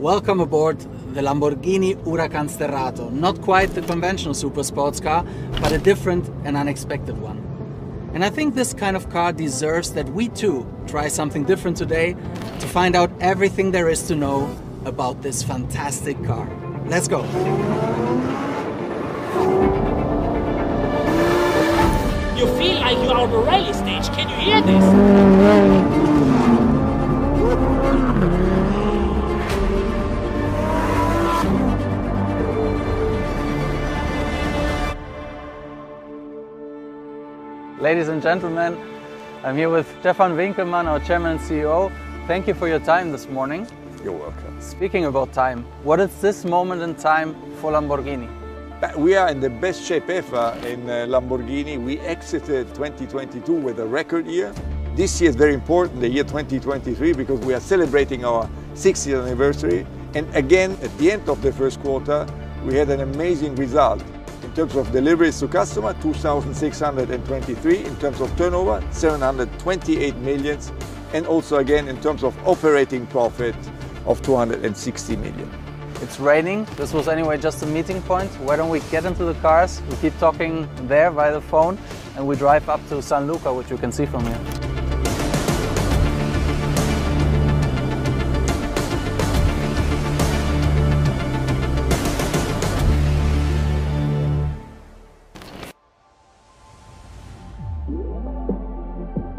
Welcome aboard the Lamborghini Huracán Sterrato. Not quite the conventional super sports car, but a different and unexpected one. And I think this kind of car deserves that we too try something different today to find out everything there is to know about this fantastic car. Let's go! You feel like you're on a rally stage. Can you hear this? Ladies and gentlemen, I'm here with Stefan Winkelmann, our Chairman and CEO. Thank you for your time this morning. You're welcome. Speaking about time, what is this moment in time for Lamborghini? We are in the best shape ever in Lamborghini. We exited 2022 with a record year. This year is very important, the year 2023, because we are celebrating our 60th anniversary. And again, at the end of the first quarter, we had an amazing result. In terms of deliveries to customer, 2,623. In terms of turnover, 728 million. And also again, in terms of operating profit, of 260 million. It's raining. This was anyway just a meeting point. Why don't we get into the cars? We keep talking there via the phone and we drive up to San Luca, which you can see from here.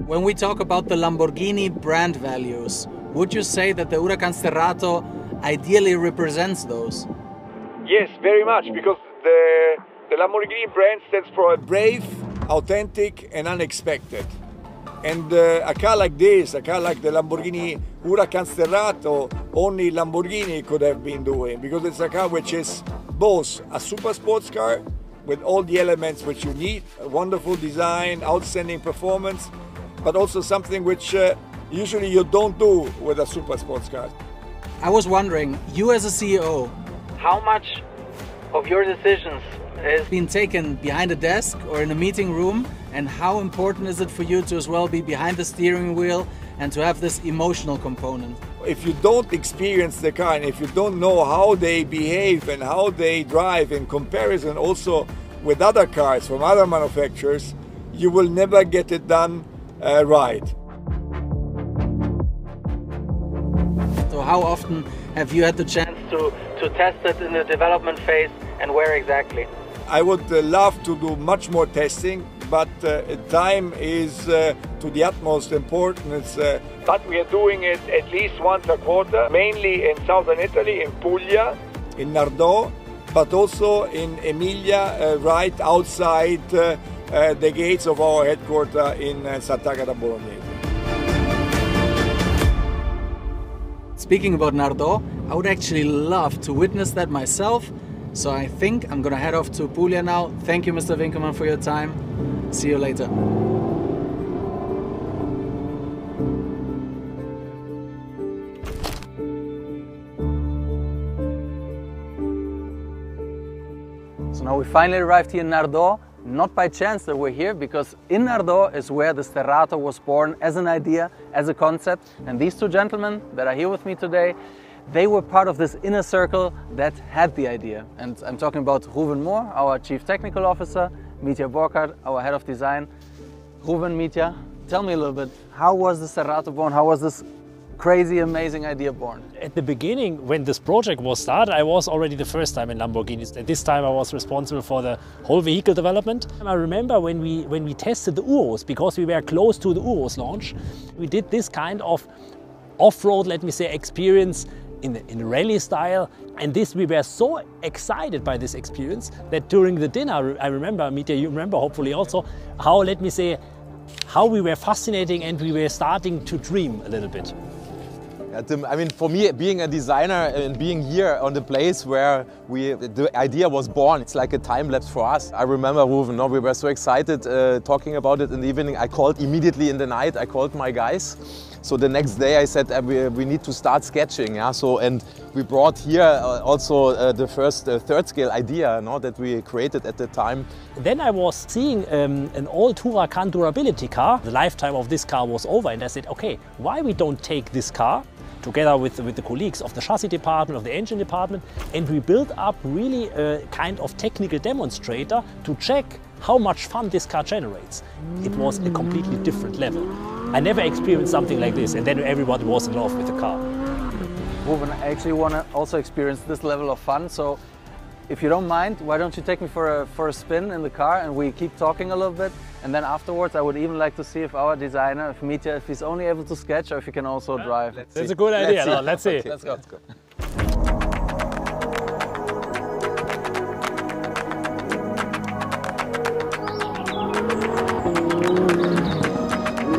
When we talk about the Lamborghini brand values, would you say that the Huracán Sterrato ideally represents those? Yes, very much, because the Lamborghini brand stands for brave, authentic and unexpected. And a car like this, a car like the Lamborghini Huracán Sterrato, only Lamborghini could have been doing, because it's a car which is both a super sports car with all the elements which you need, a wonderful design, outstanding performance, but also something which usually you don't do with a super sports car. I was wondering, you as a CEO, how much of your decisions has been taken behind a desk or in a meeting room, and how important is it for you to as well be behind the steering wheel and to have this emotional component? If you don't experience the car and if you don't know how they behave and how they drive in comparison also with other cars from other manufacturers, you will never get it done right. So how often have you had the chance to test it in the development phase, and where exactly? I would love to do much more testing, but time is to the utmost importance. But we are doing it at least once a quarter, mainly in southern Italy, in Puglia, in Nardò, but also in Emilia, right outside the gates of our headquarters in Sant'Agata Bolognese. Speaking about Nardò, I would actually love to witness that myself. So I think I'm gonna head off to Puglia now. Thank you, Mr. Winkelmann, for your time. See you later. So now we finally arrived here in Nardò. Not by chance that we're here, because in Nardò is where the Sterrato was born as an idea, as a concept. And these two gentlemen that are here with me today, they were part of this inner circle that had the idea. And I'm talking about Ruben Moore, our Chief Technical Officer, Mitja Borkert, our Head of Design. Ruben, Mitja, tell me a little bit, how was the Sterrato born? How was this crazy, amazing idea born? At the beginning, when this project was started, I was already the first time in Lamborghinis. At this time, I was responsible for the whole vehicle development. I remember when we tested the Urus, because we were close to the Urus launch, we did this kind of off-road, let me say, experience in rally style. And this, we were so excited by this experience that during the dinner, I remember, Mitja, you remember hopefully also, how, let me say, how we were fascinating and we were starting to dream a little bit. I mean, for me, being a designer and being here on the place where the idea was born, it's like a time lapse for us. I remember, Ruben, we were so excited talking about it in the evening. I called immediately in the night, I called my guys. So the next day I said we need to start sketching. Yeah? And we brought here also the first third scale idea that we created at the time. Then I was seeing an old Huracan durability car. The lifetime of this car was over, and I said, okay, why we don't take this car together with the colleagues of the chassis department, of the engine department, and we built up really a kind of technical demonstrator to check how much fun this car generates. It was a completely different level. I never experienced something like this, and then everybody was in love with the car. Ruben, I actually want to also experience this level of fun, so if you don't mind, why don't you take me for a spin in the car and we keep talking a little bit, and then afterwards I would even like to see if our designer, if Mitja, if he's only able to sketch or if he can also drive. That's a good idea. Let's see. Okay, let's go.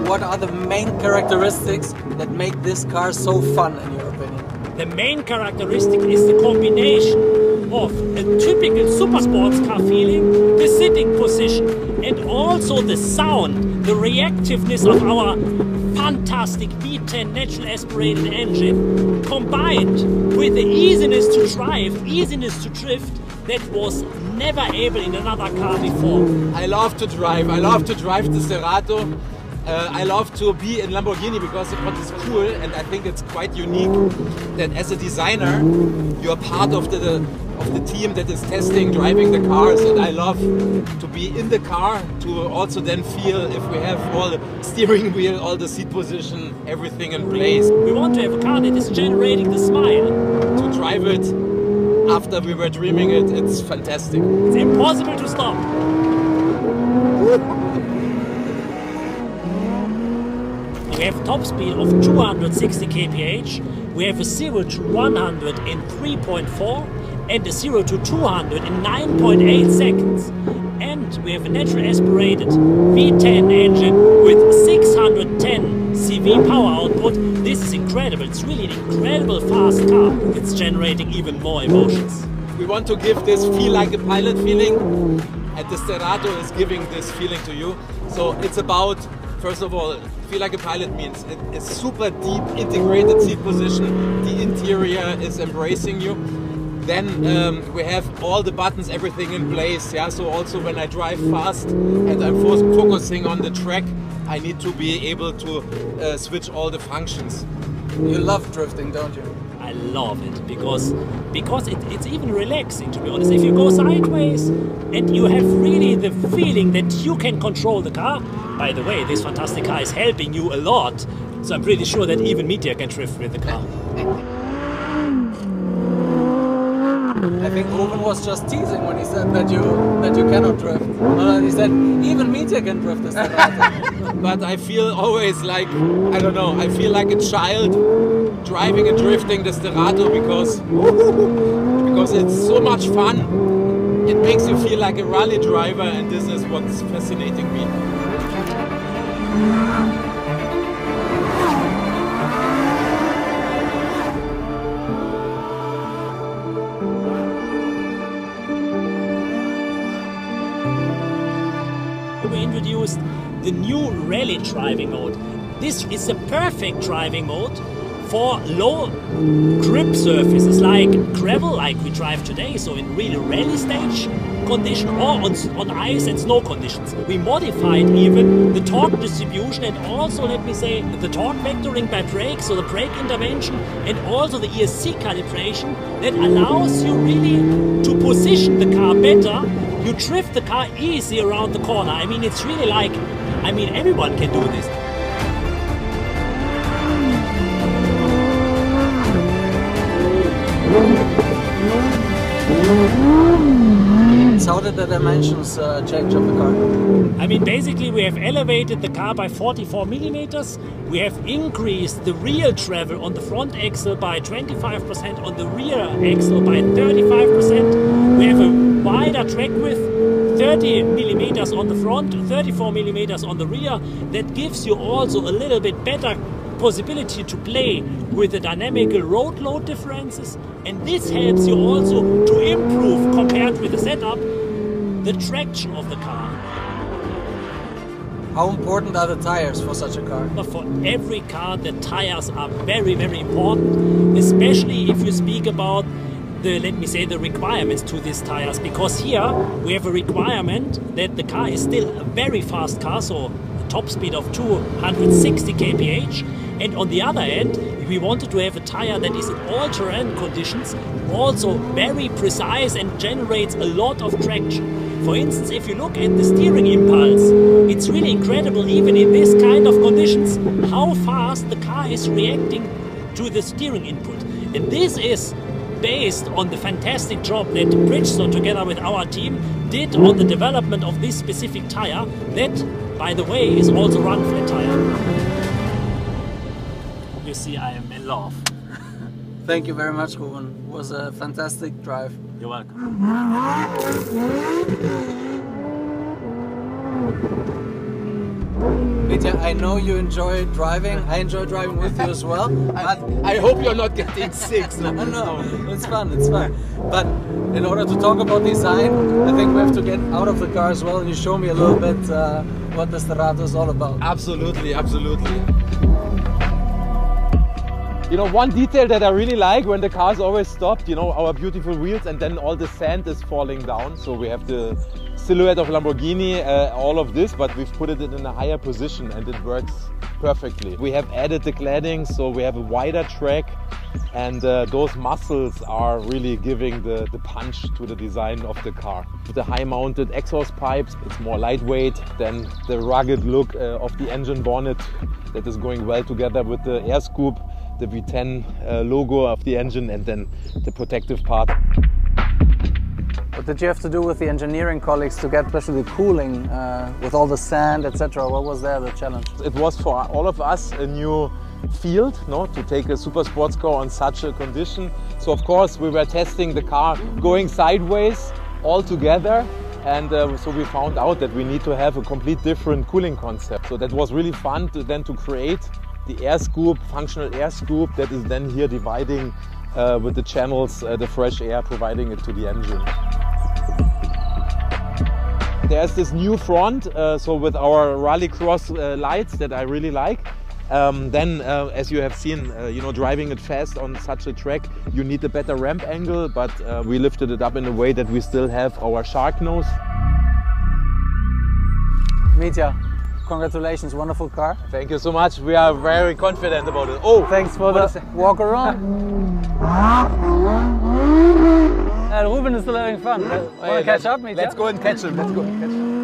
What are the main characteristics that make this car so fun in your opinion? The main characteristic is the combination of a typical super sports car feeling, the sitting position, and also the sound, the reactiveness of our fantastic V10 natural aspirated engine, combined with the easiness to drive, easiness to drift, that was never able in another car before. I love to drive. I love to drive the Sterrato. I love to be in Lamborghini because what is cool, and I think it's quite unique, that as a designer you're part of the team that is testing, driving the cars, and I love to be in the car to also then feel if we have all the steering wheel, all the seat position, everything in place. We want to have a car that is generating the smile. To drive it after we were dreaming it, it's fantastic. It's impossible to stop. We have top speed of 260 kph, we have a 0 to 100 in 3.4 and a 0 to 200 in 9.8 seconds. And we have a natural aspirated V10 engine with 610 CV power output. This is incredible, it's really an incredible fast car. It's generating even more emotions. We want to give this feel like a pilot feeling, and the Sterrato is giving this feeling to you. So it's about, first of all, feel like a pilot means it's super deep integrated seat position, the interior is embracing you. Then we have all the buttons, everything in place. Yeah, so also when I drive fast and I'm focusing on the track, I need to be able to switch all the functions. You love drifting, don't you? I love it because it's even relaxing, to be honest. If you go sideways and you have really the feeling that you can control the car. By the way, this fantastic car is helping you a lot, so I'm pretty sure that even Mitja can drift with the car. I think Ruben was just teasing when he said that you cannot drift. He said even Mitja can drift this Sterrato. But I feel always like, I don't know, I feel like a child driving and drifting the Sterrato because it's so much fun. It makes you feel like a rally driver, and this is what's fascinating me. We introduced the new rally driving mode. This is a perfect driving mode for low grip surfaces like gravel, like we drive today, so in really rally stage condition, or on ice and snow conditions. We modified even the torque distribution and also, let me say, the torque vectoring by brakes, so the brake intervention, and also the ESC calibration that allows you really to position the car better. You drift the car easy around the corner. I mean, it's really like, I mean, everyone can do this. So how did the dimensions change of the car? I mean, basically we have elevated the car by 44 millimeters. We have increased the rear travel on the front axle by 25%, on the rear axle by 35%. We have a wider track width, 30 millimeters on the front, 34 millimeters on the rear. That gives you also a little bit better possibility to play with the dynamical road load differences, and this helps you also to improve, compared with the setup, the traction of the car. How important are the tires for such a car? For every car, the tires are very, very important, especially if you speak about the, let me say, the requirements to these tires, because here we have a requirement that the car is still a very fast car, so a top speed of 260 kph, And on the other hand, we wanted to have a tire that is in all terrain conditions also very precise and generates a lot of traction. For instance, if you look at the steering impulse, it's really incredible even in this kind of conditions how fast the car is reacting to the steering input. And this is based on the fantastic job that Bridgestone together with our team did on the development of this specific tire that, by the way, is also run flat tire. You see, I am in love. Thank you very much, Ruben. It was a fantastic drive. You're welcome. Mitja, I know you enjoy driving. I enjoy driving with you as well. But I hope you're not getting sick. no, it's fun, it's fun. But in order to talk about design, I think we have to get out of the car as well and you show me a little bit what the Sterrato is all about. Absolutely, absolutely. You know, one detail that I really like when the car's always stopped, you know, our beautiful wheels and then all the sand is falling down. So we have the silhouette of Lamborghini, all of this, but we've put it in a higher position and it works perfectly. We have added the cladding, so we have a wider track and those muscles are really giving the punch to the design of the car. With the high-mounted exhaust pipes, it's more lightweight than the rugged look of the engine bonnet that is going well together with the air scoop, the V10 logo of the engine and then the protective part. What did you have to do with the engineering colleagues to get especially the cooling with all the sand, etc.? What was there the challenge? It was for all of us a new field, no, to take a super sports car on such a condition. So of course we were testing the car going sideways all together. And so we found out that we need to have a complete different cooling concept. So that was really fun to create the air scoop, functional air scoop that is then here dividing with the channels, the fresh air, providing it to the engine. There's this new front, so with our rallycross lights that I really like. Then, as you have seen, you know, driving it fast on such a track, you need a better ramp angle, but we lifted it up in a way that we still have our shark nose. Mitja, congratulations, wonderful car. Thank you so much. We are very confident about it. Oh, thanks for the walk around. Ruben is still having fun. Want to catch up, Mitja? Let's go and catch him. Let's go and catch him.